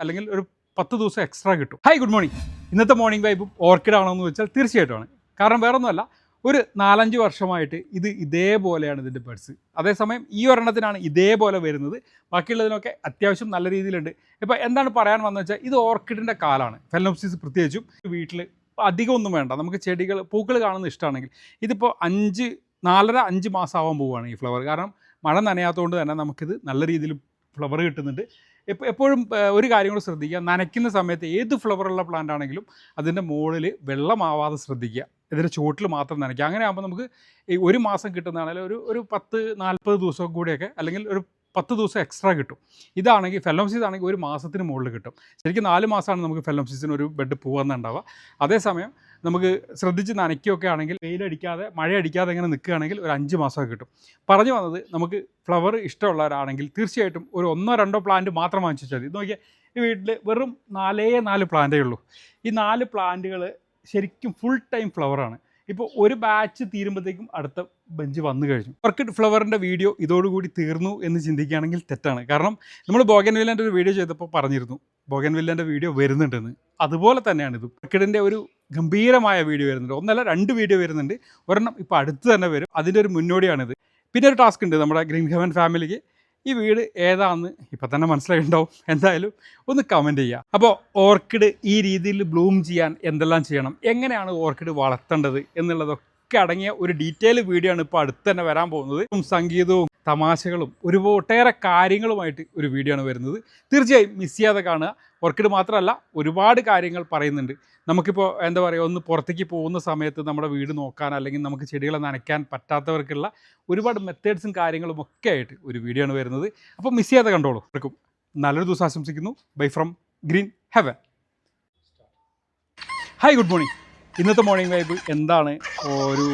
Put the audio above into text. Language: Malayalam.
അല്ലെങ്കിൽ ഒരു 10 ദിവസം എക്സ്ട്രാ കിട്ടും. Hi good morning. ഇന്നത്തെ മോർണിംഗ് വൈബ് ഓർക്കിഡ് ആണോ എന്ന് വെച്ചാൽ തീർച്ചയായിട്ടുമാണ്. കാരണം വേറെ ഒന്നുമല്ല, ഒരു 4-5 വർഷമായിട്ട് ഇതേപോലെയാണ് ഇതിൻ്റെ ബഡ്സ്. അതേസമയം ഈ ഒരെണ്ണത്തിനാണ് ഇതേപോലെ വരുന്നത്. ബാക്കിയുള്ളതിനൊക്കെ അത്യാവശ്യം നല്ല രീതിയിലുണ്ട്. ഇപ്പോൾ എന്താണ് പറയാൻ വന്നത് വെച്ചാൽ, ഇത് ഓർക്കിഡിൻ്റെ കാലമാണ്. ഫെലനോപ്സിസ് പ്രത്യേകിച്ചും വീട്ടിൽ അധികമൊന്നും വേണ്ട, നമുക്ക് ചെടികൾ പൂക്കൾ കാണുന്നത് ഇഷ്ടമാണെങ്കിൽ ഇതിപ്പോൾ 4.5 മാസം ആവാൻ പോവുകയാണ് ഈ ഫ്ലവർ. കാരണം മഴ നനയാത്തതുകൊണ്ട് തന്നെ നമുക്കിത് നല്ല രീതിയിൽ ഫ്ലവർ കിട്ടുന്നുണ്ട്. എപ്പോഴും ഒരു കാര്യം കൂടെ ശ്രദ്ധിക്കുക, നനയ്ക്കുന്ന സമയത്ത് ഏത് ഫ്ലവറുള്ള പ്ലാന്റ് ആണെങ്കിലും അതിൻ്റെ മുകളിൽ വെള്ളമാവാതെ ശ്രദ്ധിക്കുക. ഇതിൻ്റെ ചുവട്ടിൽ മാത്രം നനയ്ക്കുക. അങ്ങനെ ആകുമ്പോൾ നമുക്ക് ഈ 1 മാസം കിട്ടുന്നതാണെങ്കിൽ ഒരു 10-40 ദിവസം കൂടിയൊക്കെ, അല്ലെങ്കിൽ ഒരു 10 ദിവസം എക്സ്ട്രാ കിട്ടും. ഇതാണെങ്കിൽ ഫെലനോപ്സിസ് ആണെങ്കിൽ 1 മാസത്തിന് മുകളിൽ കിട്ടും. ശരിക്കും 4 മാസമാണ് നമുക്ക് ഫെലനോപ്സിസിന് ഒരു ബെഡ് പൂവെന്നുണ്ടാവുക. അതേസമയം നമുക്ക് ശ്രദ്ധിച്ച് നനയ്ക്കുകയൊക്കെ ആണെങ്കിൽ, വെയിലടിക്കാതെ മഴ അടിക്കാതെ ഇങ്ങനെ നിൽക്കുകയാണെങ്കിൽ ഒരു 5 മാസമൊക്കെ കിട്ടും. പറഞ്ഞു വന്നത്, നമുക്ക് ഫ്ലവർ ഇഷ്ടമുള്ളവരാണെങ്കിൽ തീർച്ചയായിട്ടും ഒരു 1-2 പ്ലാന്റ് മാത്രം വാങ്ങിച്ചു വെച്ചാൽ മതി. ഇത് നോക്കിയാൽ ഈ വീട്ടിൽ വെറും 4 പ്ലാന്റേ ഉള്ളൂ. ഈ 4 പ്ലാന്റുകൾ ശരിക്കും ഫുൾ ടൈം ഫ്ലവറാണ്. ഇപ്പോൾ ഒരു ബാച്ച് തീരുമ്പോഴത്തേക്കും അടുത്ത ബെഞ്ച് വന്നു കഴിഞ്ഞു. ഓർക്കിഡ് ഫ്ലവറിൻ്റെ വീഡിയോ ഇതോടുകൂടി തീർന്നു എന്ന് ചിന്തിക്കുകയാണെങ്കിൽ തെറ്റാണ്. കാരണം നമ്മൾ ബോഗൻവില്ലേൻ്റെ ഒരു വീഡിയോ ചെയ്തപ്പോൾ പറഞ്ഞിരുന്നു ബോഗൻവില്ലേൻ്റെ വീഡിയോ വരുന്നുണ്ടെന്ന്. അതുപോലെ തന്നെയാണിത്. ഓർക്കിഡിൻ്റെ ഒരു ഗംഭീരമായ വീഡിയോ വരുന്നുണ്ട്. 1-2 വീഡിയോ വരുന്നുണ്ട്. ഒരെണ്ണം ഇപ്പോൾ അടുത്ത് തന്നെ വരും. അതിൻ്റെ ഒരു മുന്നോടിയാണിത്. പിന്നെ ഒരു ടാസ്ക് ഉണ്ട് നമ്മുടെ ഗ്രീൻ ഹെവൻ ഫാമിലിക്ക്. ഈ വീട് ഏതാണെന്ന് ഇപ്പം തന്നെ മനസ്സിലായിട്ടുണ്ടാവും. എന്തായാലും ഒന്ന് കമൻറ്റ് ചെയ്യുക. അപ്പോൾ ഓർക്കിഡ് ഈ രീതിയിൽ ബ്ലൂം ചെയ്യാൻ എന്തെല്ലാം ചെയ്യണം, എങ്ങനെയാണ് ഓർക്കിഡ് വളർത്തേണ്ടത് എന്നുള്ളതൊക്കെ അടങ്ങിയ ഒരു ഡീറ്റെയിൽ വീഡിയോ ആണ് ഇപ്പോൾ അടുത്ത് തന്നെ വരാൻ പോകുന്നത്. സംഗീതവും തമാശകളും ഒട്ടേറെ കാര്യങ്ങളുമായിട്ട് ഒരു വീഡിയോ ആണ് വരുന്നത്. തീർച്ചയായും മിസ് ചെയ്യാതെ കാണുക. ഓർക്കിഡ് മാത്രമല്ല, ഒരുപാട് കാര്യങ്ങൾ പറയുന്നുണ്ട്. നമുക്കിപ്പോൾ എന്താ പറയുക, ഒന്ന് പുറത്തേക്ക് പോകുന്ന സമയത്ത് നമ്മുടെ വീട് നോക്കാൻ, അല്ലെങ്കിൽ നമുക്ക് ചെടികളെ നനയ്ക്കാൻ പറ്റാത്തവർക്കുള്ള ഒരുപാട് മെത്തേഡ്സും കാര്യങ്ങളും ഒക്കെ ആയിട്ട് ഒരു വീഡിയോ ആണ് വരുന്നത്. അപ്പോൾ മിസ് ചെയ്യാതെ കണ്ടോളൂ. നല്ലൊരു ദിവസം ആശംസിക്കുന്നു. Bye from green heaven. Hi good morning. ഇന്നത്തെ മോർണിംഗ് വൈബ് എന്താണ്? ഒരു